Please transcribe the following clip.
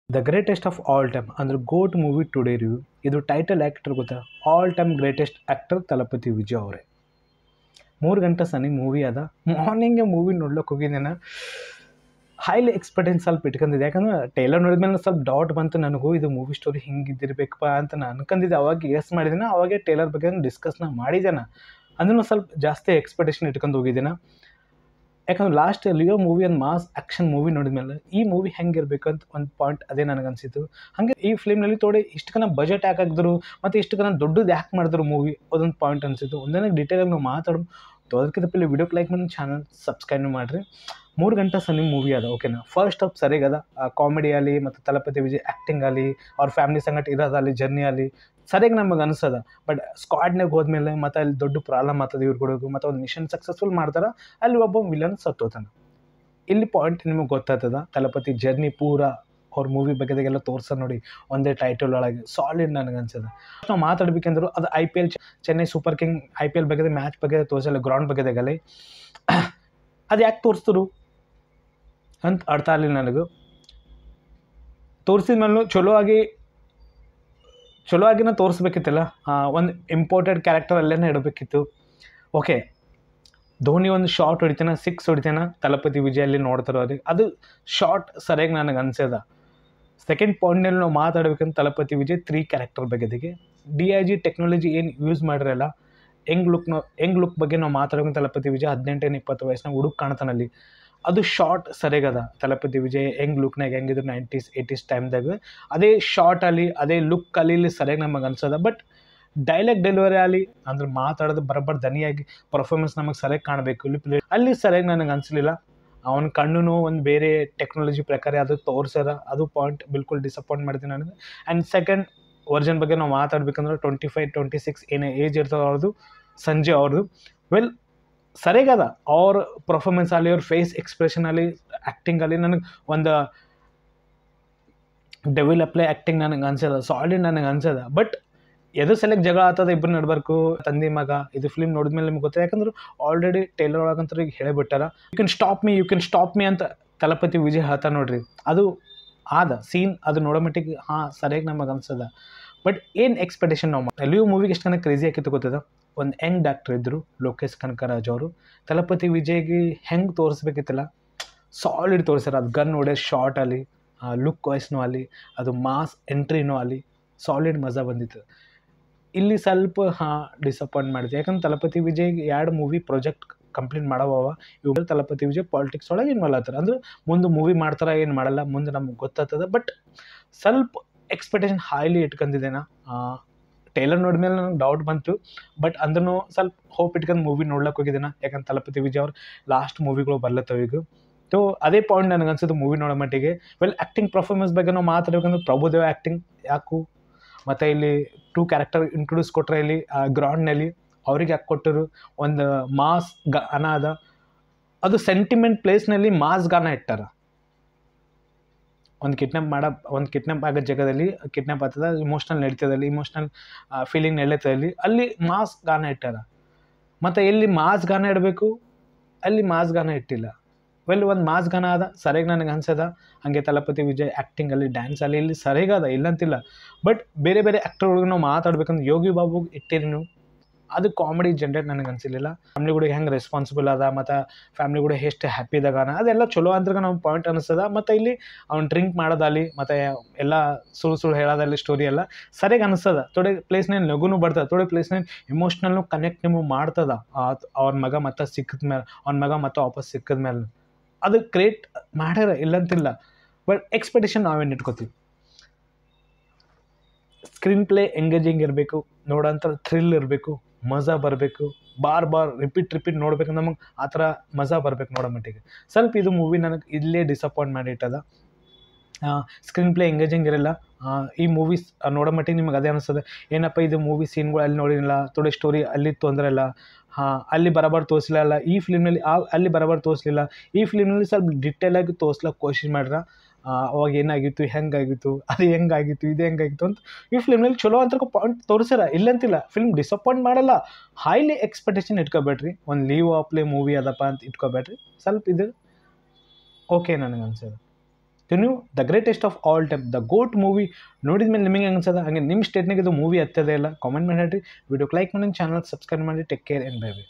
The greatest of all time ಅಂದ್ರೆ ಗೋಟ್ movie today review. ಇದು title actor ಗೊತ್ತಾ? All time greatest actor ತಲಪತಿ Vijay ಅವರೇ. 3 ಗಂಟೆ ಸನಿ ಮೂವಿ ಅದ. ಮಾರ್ನಿಂಗೆ ಮೂವಿ ನೋಡ್ಲಿಕ್ಕೆ ಹೋಗಿದ್ದೇನೆ. ಹೈಲಿ ಎಕ್ಸ್ಪೆಕ್ಟೇಷನ್ ಸ್ವಲ್ಪ ಇಟ್ಕೊಂಡಿದ್ದೆ, ಯಾಕಂದ್ರೆ ಟೈಲರ್ ನೋಡಿದ್ಮೇಲೆ ಸ್ವಲ್ಪ ಡೌಟ್ ಬಂತು ನನಗೂ, ಇದು ಮೂವಿ ಸ್ಟೋರಿ ಹಿಂಗಿದ್ದಿರ್ಬೇಕಪ್ಪ ಅಂತ ನಾನು ಅನ್ಕೊಂಡಿದ್ದೆ. ಅವಾಗ ಗೆಸ್ ಮಾಡಿದ್ದೇನೆ, ಅವಾಗೆ ಟೈಲರ್ ಬಗ್ಗೆ ಡಿಸ್ಕಸ್ನ ಮಾಡಿದ್ದೇನೆ. ಅದನ್ನು ಸ್ವಲ್ಪ ಜಾಸ್ತಿ ಎಕ್ಸ್ಪೆಕ್ಟೇಷನ್ ಇಟ್ಕೊಂಡು ಹೋಗಿದ್ದೇನೆ. ಯಾಕಂದ್ರೆ ಲಾಸ್ಟ್ ಲಿಯೋ ಮೂವಿ ಒಂದು ಮಾಸ್ ಆ್ಯಕ್ಷನ್ ಮೂವಿ ನೋಡಿದ್ಮೇಲೆ ಈ ಮೂವಿ ಹೆಂಗಿರ್ಬೇಕು ಅಂತ ಒಂದು ಪಾಯಿಂಟ್ ಅದೇ ನನಗೆ ಅನಿಸಿತು. ಹಾಗೆ ಈ ಫಿಲ್ಮ್ನಲ್ಲಿ ತೋಡೆ ಇಷ್ಟು ಕನ ಬಜೆಟ್ ಯಾಕೆ ಹಾಕಿದ್ರು ಮತ್ತು ಇಷ್ಟು ಕನ ದೊಡ್ಡದು ಯಾಕೆ ಮಾಡಿದ್ರು ಮೂವಿ, ಅದೊಂದು ಪಾಯಿಂಟ್ ಅನಿಸಿತು. ಒಂದನೇ ಡೀಟೇಲಾಗಿ ನಾವು ಮಾತಾಡೋದು. ಅದಕ್ಕಿಂತ ಪಲ್ಲಿ ವಿಡಿಯೋಕ್ಕೆ ಲೈಕ್ ಮಾಡಿ, ಚಾನಲ್ ಸಬ್ಸ್ಕ್ರೈಬ್ ಮಾಡಿರಿ. 3 ಗಂಟೆ ಸನಿ ಮೂವಿ ಅದ, ಓಕೆನಾ? ಫಸ್ಟ್ ಆಫ್ ಸರಿಗದ ಕಾಮಿಡಿ ಆಗಲಿ ಮತ್ತು ತಲಪತಿ ವಿಜಯ್ ಆ್ಯಕ್ಟಿಂಗ್ ಆಗಲಿ, ಅವ್ರ ಫ್ಯಾಮಿಲಿ ಸಂಗಟ ಇರೋದಾಗಲಿ, ಜರ್ನಿ ಆಗಲಿ ಸರಿಯಾಗಿ ನಮಗೆ ಅನಿಸದ. ಬಟ್ ಸ್ಕ್ವಾಡ್ನಾಗ ಹೋದ್ಮೇಲೆ ಮತ್ತು ಅಲ್ಲಿ ದೊಡ್ಡ ಪ್ರಾಬ್ಲಮ್ ಆಗ್ತದೆ ಇವ್ರು ಕೊಡೋದು, ಮತ್ತು ಒಂದು ಮಿಷನ್ ಸಕ್ಸಸ್ಫುಲ್ ಮಾಡ್ತಾರೆ, ಅಲ್ಲಿ ಒಬ್ಬ ವಿಲನ್ ಸತ್ತೋತಾನೆ. ಇಲ್ಲಿ ಪಾಯಿಂಟ್ ನಿಮಗೆ ಗೊತ್ತಾಗ್ತದ, ತಲಪತಿ ಜರ್ನಿ ಪೂರ ಅವ್ರ ಮೂವಿ ಬಗ್ಗೆದಾಗೆಲ್ಲ ತೋರ್ಸ ನೋಡಿ ಒಂದೇ ಟೈಟಲ್ ಒಳಗೆ ಸಾಲಿಡ್ ನನಗೆ ಅನ್ಸದ. ನಾವು ಮಾತಾಡ್ಬೇಕಂದ್ರು ಅದು IPL Chennai super king IPL ಬಗ್ಗೆ ಮ್ಯಾಚ್ ಬಗ್ಗೆ ತೋರಿಸಲ್ಲ, ಗ್ರೌಂಡ್ ಬಗ್ಗೆದಾಗಲಿ ಅದು ಯಾಕೆ ತೋರಿಸ್ತರು ಅಂತ ಅರ್ಥ ಆಗಲಿಲ್ಲ ನನಗೂ. ತೋರಿಸಿದ ಮೇಲೆ ಚಲೋ ಆಗಿನ ತೋರಿಸ್ಬೇಕಿತ್ತಲ್ಲ. ಒಂದು ಇಂಪಾರ್ಟೆಂಟ್ ಕ್ಯಾರೆಕ್ಟರ್ ಅಲ್ಲೇನೇ ಇಡಬೇಕಿತ್ತು. ಓಕೆ, ಧೋನಿ ಒಂದು ಶಾರ್ಟ್ ಹೊಡಿತಾನೆ, 6 ಹೊಡಿತಾನೆ, ತಲಪತಿ ವಿಜಯಲ್ಲಿ ನೋಡ್ತಾರೋ ಅದು ಶಾರ್ಟ್ ಸರಿಯಾಗಿ ನನಗೆ ಅನ್ಸದ. ಸೆಕೆಂಡ್ ಪಾಯಿಂಟ್ನಲ್ಲಿ ನಾವು ಮಾತಾಡ್ಬೇಕಂತ ತಲಪತಿ ವಿಜಯ್ 3 ಕ್ಯಾರೆಕ್ಟರ್ ಬಗ್ಗೆದಿಗೆ DIG ಟೆಕ್ನಾಲಜಿ ಏನು ಯೂಸ್ ಮಾಡಿರಲ್ಲ, ಹೆಂಗ್ ಲುಕ್ ಬಗ್ಗೆ ನಾವು ಮಾತಾಡ್ಬೇಕಂತ ತಲಪತಿ ವಿಜಯ್ 18-20 ವಯಸ್ಸಿನಾಗ ಹುಡುಕ್ ಕಾಣ್ತಾನಲ್ಲಿ, ಅದು ಶಾರ್ಟ್ ಸರಿಯಾಗದ. ತಲಪತಿ ವಿಜಯ್ ಹೆಂಗ್ ಲುಕ್ನಾಗ ಹೆಂಗಿದ್ರು 90s 80s ಟೈಮ್ದಾಗ ಅದೇ ಶಾರ್ಟ್ ಅಲ್ಲಿ ಅದೇ ಲುಕ್ ಅಲ್ಲಿ ಇಲ್ಲಿ ಸರಿಯಾಗಿ ನಮಗೆ ಅನ್ಸದ. ಬಟ್ ಡೈಲಾಗ್ ಡೆಲಿವರಿ ಆಗಲಿ ಅಂದ್ರೆ ಮಾತಾಡೋದು ಬರೋಬ್ಬರ ದನಿಯಾಗಿ ಪರ್ಫಾರ್ಮೆನ್ಸ್ ನಮಗೆ ಸರಿಯಾಗಿ ಕಾಣಬೇಕು, ಅಲ್ಲಿ ಸರಿಯಾಗಿ ನನಗೆ ಅನಿಸಲಿಲ್ಲ. ಅವನ ಕಣ್ಣು ಒಂದು ಬೇರೆ ಟೆಕ್ನಾಲಜಿ ಪ್ರಕಾರ ಅದು ತೋರಿಸ್ಯಾರ, ಅದು ಪಾಯಿಂಟ್ ಬಿಲ್ಕುಲ್ ಡಿಸಪಾಯಿಂಟ್ ಮಾಡ್ತೀನಿ ನನಗೆ. ಆ್ಯಂಡ್ ಸೆಕೆಂಡ್ ವರ್ಜನ್ ಬಗ್ಗೆ ನಾವು ಮಾತಾಡ್ಬೇಕಂದ್ರೆ 25-26 ಏನೇ ಏಜ್ ಇರ್ತದೆ ಅವ್ರದ್ದು, ಸಂಜೆ ಅವ್ರದ್ದು ವೆಲ್ ಸರಿಯಾಗದ. ಅವ್ರ ಪರ್ಫಾರ್ಮೆನ್ಸ್ ಆಗಲಿ, ಅವ್ರ ಫೇಸ್ ಎಕ್ಸ್ಪ್ರೆಷನ್ ಆಗಲಿ, ಆ್ಯಕ್ಟಿಂಗ್ ಆಗಲಿ ನನಗೆ ಒಂದು ಡೆವಿಲ್ ಅಪ್ಲೈ ಆ್ಯಕ್ಟಿಂಗ್ ನನಗೆ ಅನ್ಸದ, ಸಾಲಿಡ್ ನನಗೆ ಅನ್ಸದ. ಬಟ್ ಎದು ಸೆಲೆಕ್ಟ್ ಜಗಳ ಆಗ್ತದೆ ಇಬ್ಬರು ನಡ್ಬಾರ್ಕು ತಂದೆ ಮಗ. ಇದು ಫಿಲ್ಮ್ ನೋಡಿದ್ಮೇಲೆ ನಿಮ್ಗೆ ಗೊತ್ತಾಗ, ಯಾಕಂದ್ರೆ ಆಲ್ರೆಡಿ ಟೈಲರ್ ಒಳಗಂತ ಈಗ ಹೇಳಿಬಿಟ್ಟಾರ, ಯು ಕ್ಯಾನ್ ಸ್ಟಾಪ್ ಮೀ ಅಂತ ತಲಪತಿ ವಿಜಯ್ ಹೇಳ್ತಾ ನೋಡ್ರಿ. ಅದು ಆದ ಸೀನ್ ಅದು ನೋಡೋ ಮಟ್ಟಿಗೆ ಸರಿಯಾಗಿ ನಮಗೆ ಅನ್ಸದ. ಬಟ್ ಏನು ಎಕ್ಸ್ಪೆಕ್ಟೇಷನ್ ನಾವು ಎಲ್ಲಿಯೂ ಮೂವಿಗೆ ಎಷ್ಟು ಕನ ಕ್ರೇಜಿ ಆಕಿತ್ತು ಗೊತ್ತದ. ಒಂದು ಯಂಗ್ ಡಾಕ್ಟರ್ ಇದ್ದರು ಲೋಕೇಶ್ ಕನಕರಾಜ್ ಅವರು, ತಲಪತಿ ವಿಜಯ್ಗೆ ಹೆಂಗೆ ತೋರಿಸ್ಬೇಕಿತ್ತಲ್ಲ ಸಾಲಿಡ್ ತೋರಿಸ್ಯಾರ. ಅದು ಗನ್ ನೋಡೋ ಶಾರ್ಟ್ ಆಗಲಿ, ಲುಕ್ ವಾಯ್ಸ್ನೂ ಆಗಲಿ, ಅದು ಮಾಸ್ ಎಂಟ್ರಿನೂ ಆಗಲಿ ಸಾಲಿಡ್ ಮಜಾ ಬಂದಿತ್ತು. ಇಲ್ಲಿ ಸ್ವಲ್ಪ ಡಿಸಪಾಯಿಂಟ್ ಮಾಡಿದೆ, ಯಾಕಂದ್ರೆ ತಲಪತಿ ವಿಜಯ್ಗೆ 2 ಮೂವಿ ಪ್ರಾಜೆಕ್ಟ್ ಕಂಪ್ಲೀಟ್ ಮಾಡವ. ಇವಾಗ ತಲಪತಿ ವಿಜಯ್ ಪಾಲಿಟಿಕ್ಸ್ ಒಳಗೆ ಏನು ಮಾಡ್ಲತ್ತಾರ ಅಂದ್ರೆ ಮುಂದೆ ಮೂವಿ ಮಾಡ್ತಾರ ಏನು ಮಾಡಲ್ಲ ಮುಂದೆ ನಮ್ಗೆ ಗೊತ್ತಾಗ್ತದೆ. ಬಟ್ ಸ್ವಲ್ಪ ಎಕ್ಸ್ಪೆಕ್ಟೇಷನ್ ಹೈಲಿ ಇಟ್ಕೊಂಡಿದ್ದೇನೆ. ಟೈಲರ್ ನೋಡಿದ್ಮೇಲೆ ನನಗೆ ಡೌಟ್ ಬಂತು, ಬಟ್ ಅಂದ್ರೂ ಸ್ವಲ್ಪ ಹೋಪ್ ಇಟ್ಕೊಂಡು ಮೂವಿ ನೋಡ್ಲಿಕ್ಕೆ ಹೋಗಿದ್ದೇನೆ. ಯಾಕಂದ್ರೆ ತಲಪತಿ ವಿಜಯ್ ಅವ್ರು ಲಾಸ್ಟ್ ಮೂವಿಗಳು ಬರ್ಲತ್ತವ ಈಗ. ಸೊ ಅದೇ ಪಾಯಿಂಟ್ ನನಗೆ ಅನ್ಸುತ್ತೆ ಮೂವಿ ನೋಡೋ ಮಟ್ಟಿಗೆ. ವೆಲ್ ಆ್ಯಕ್ಟಿಂಗ್ ಪರ್ಫಾರ್ಮೆನ್ಸ್ ಬಗ್ಗೆ ನಾವು ಮಾತಾಡ್ಬೇಕಂದ್ರೆ ಪ್ರಭುದೇವ ಆ್ಯಕ್ಟಿಂಗ್ ಯಾಕು, ಮತ್ತು ಇಲ್ಲಿ 2 ಕ್ಯಾರೆಕ್ಟರ್ ಇಂಟ್ರೊಡ್ಯೂಸ್ ಕೊಟ್ಟರೆ ಇಲ್ಲಿ ಗ್ರೌಂಡ್ನಲ್ಲಿ ಅವ್ರಿಗೆ ಯಾಕೆ ಕೊಟ್ಟರು. ಒಂದು ಮಾಸ್ ಗಾನ ಅದ, ಅದು ಸೆಂಟಿಮೆಂಟ್ ಪ್ಲೇಸ್ನಲ್ಲಿ ಮಾಸ್ ಗಾನ ಇಟ್ಟಾರ. ಒಂದು ಕಿಡ್ನಾಪ್ ಆಗೋ ಜಾಗದಲ್ಲಿ ಕಿಡ್ನಾಪ್ ಆಗ್ತದೆ, ಇಮೋಷ್ನಲ್ ನಡೀತದಲ್ಲಿ, ಇಮೋಷ್ನಲ್ ಫೀಲಿಂಗ್ ನಡೀತದಲ್ಲಿ ಅಲ್ಲಿ ಮಾಸ್ ಗಾನ ಇಟ್ಟಾರ. ಮತ್ತು ಎಲ್ಲಿ ಮಾಸ್ ಗಾನ ಇಡಬೇಕು ಅಲ್ಲಿ ಮಾಸ್ ಗಾನ ಇಟ್ಟಿಲ್ಲ. ವೆಲ್ ಒಂದು ಮಾಸ್ ಗಾನ ಅದ, ಸರಿಯಾಗಿ ನನಗೆ ಅನ್ಸದ. ಹಾಗೆ ತಲಪತಿ ವಿಜಯ್ ಆ್ಯಕ್ಟಿಂಗಲ್ಲಿ ಡ್ಯಾನ್ಸಲ್ಲಿ ಇಲ್ಲಿ ಸರಿಯಾಗದ, ಇಲ್ಲಂತಿಲ್ಲ. ಬಟ್ ಬೇರೆ ಬೇರೆ ಆ್ಯಕ್ಟರ್ಗಳಿಗೆ ನಾವು ಮಾತಾಡ್ಬೇಕಂದ್ರೆ ಯೋಗಿ ಬಾಬು ಇಟ್ಟಿರಿ ನೀವು, ಅದು ಕಾಮಿಡಿ ಜನ್ರೇಟ್ ನನಗೆ ಅನಿಸಿಲ್ಲ. ಫ್ಯಾಮ್ಲಿ ಕೂಡ ಹೆಂಗೆ ರೆಸ್ಪಾನ್ಸಿಬಲ್ ಅದ, ಮತ್ತು ಫ್ಯಾಮ್ಲಿ ಕೂಡ ಎಷ್ಟು ಹ್ಯಾಪಿ ಇದಾಗಾನ ಅದೆಲ್ಲ ಚಲೋ ಅಂದ್ರೆ ನಮ್ಗೆ ಪಾಯಿಂಟ್ ಅನಿಸ್ತದ. ಮತ್ತು ಇಲ್ಲಿ ಅವ್ನು ಡ್ರಿಂಕ್ ಮಾಡೋದಲ್ಲಿ ಮತ್ತು ಎಲ್ಲ ಸುಳ್ಳು ಹೇಳೋದಲ್ಲಿ ಸ್ಟೋರಿ ಎಲ್ಲ ಸರಿಯಾಗಿ ಅನಿಸ್ತದ. ಥೋಡೆ ಪ್ಲೇಸ್ನಲ್ಲಿ ನಗುನು ಬರ್ತದೆ, ಥೋಡೆ ಪ್ಲೇಸ್ನಲ್ಲಿ ಇಮೋಷ್ನಲ್ನು ಕನೆಕ್ಟ್ ನಿಮಗೆ ಮಾಡ್ತದ. ಅವ್ನ ಮಗ ಮತ್ತೆ ಸಿಕ್ಕಿದ್ಮೇಲೆ, ಅವ್ನ ಮಗ ಮತ್ತೆ ವಾಪಸ್ ಸಿಕ್ಕಿದ್ಮೇಲೆ ಅದು ಕ್ರಿಯೇಟ್ ಮಾಡ್ಯಾರ, ಇಲ್ಲಂತಿಲ್ಲ. ಬಟ್ ಎಕ್ಸ್ಪೆಕ್ಟೇಷನ್ ನಾವೇನು ಇಟ್ಕೋತೀವಿ. ಸ್ಕ್ರೀನ್ ಪ್ಲೇ ಎಂಗೇಜಿಂಗ್ ಇರಬೇಕು, ನೋಡೋಂಥ ಥ್ರಿಲ್ ಇರಬೇಕು, ಮಜಾ ಬರಬೇಕು, ಬಾರ್ ರಿಪೀಟ್ ನೋಡ್ಬೇಕು, ನಮಗೆ ಆ ಥರ ಮಜಾ ಬರಬೇಕು ನೋಡೋ ಮಟ್ಟಿಗೆ. ಸ್ವಲ್ಪ ಇದು ಮೂವಿ ನನಗೆ ಇಲ್ಲೇ ಡಿಸಪಾಯಿಂಟ್ ಮಾಡಿಟ್ಟದ. ಸ್ಕ್ರೀನ್ ಪ್ಲೇ ಎಂಗೇಜಿಂಗ್ ಇರಲ್ಲ. ಈ ಮೂವೀಸ್ ನೋಡೋ ಮಟ್ಟಿಗೆ ನಿಮಗೆ ಅದೇ ಅನಿಸ್ತದೆ, ಏನಪ್ಪ ಇದು ಮೂವಿ ಸೀನ್ಗಳು ಅಲ್ಲಿ ನೋಡಿರಲ್ಲ, ಥೋಡೆ ಸ್ಟೋರಿ ಅಲ್ಲಿ ತೊಂದರೆ ಇಲ್ಲ, ಅಲ್ಲಿ ಬರೋಬ್ಬರ ತೋರಿಸಲಿಲ್ಲ, ಈ ಫಿಲ್ಮ್ನಲ್ಲಿ ಅಲ್ಲಿ ಬರೋಬ್ಬರ ತೋರಿಸಲಿಲ್ಲ, ಈ ಫಿಲ್ಮ್ನಲ್ಲಿ ಸ್ವಲ್ಪ ಡಿಟೇಲಾಗಿ ತೋರಿಸ್ಲಿಕ್ಕೆ ಕೋಶಿಶ್ ಮಾಡ್ರ. ಅವಾಗ ಏನಾಗಿತ್ತು, ಹೆಂಗಾಗಿತ್ತು, ಅದು ಹೆಂಗಾಗಿತ್ತು, ಇದು ಹೆಂಗಾಗಿತ್ತು ಅಂತ ಈ ಫಿಲ್ಮ್ನಲ್ಲಿ ಚಲೋ ಅಂತ ಪಾಯಿಂಟ್ ತೋರಿಸ್ಯಾರ, ಇಲ್ಲಂತಿಲ್ಲ. ಫಿಲ್ಮ್ ಡಿಸಪಾಯಿಂಟ್ ಮಾಡಲ್ಲ. ಹೈಲಿ ಎಕ್ಸ್ಪೆಕ್ಟೇಷನ್ ಇಟ್ಕೋಬೇಡ್ರಿ. ಒಂದು ಲೀವ್ ಆಫ್ ಪ್ಲೇ ಮೂವಿ ಅದಪ್ಪ ಅಂತ ಇಟ್ಕೋಬೇಡ್ರಿ. ಸ್ವಲ್ಪ ಇದು ಓಕೆ ನನಗೆ ಅನ್ಸೋದು. ನೀವು the greatest of all time the GOAT movie ನೋಡಿದ ಮೇಲೆ ನಿಮಗೆ ಹೆಂಗೆ ಅನ್ಸದ ಹಾಗೆ ನಿಮ್ಮ ಸ್ಟೇಟ್ನಾಗ ಇದು ಮೂವಿ ಹತ್ತದೇ ಇಲ್ಲ ಕಾಮೆಂಟ್ ಮಾಡಿ ಹೇಳ್ರಿ. ವಿಡಿಯೋಕ್ಕೆ ಲೈಕ್ ಮಾಡಿ, ಚಾನಲ್ ಸಬ್ಸ್ಕ್ರೈಬ್ ಮಾಡಿ. Take care and bye bye.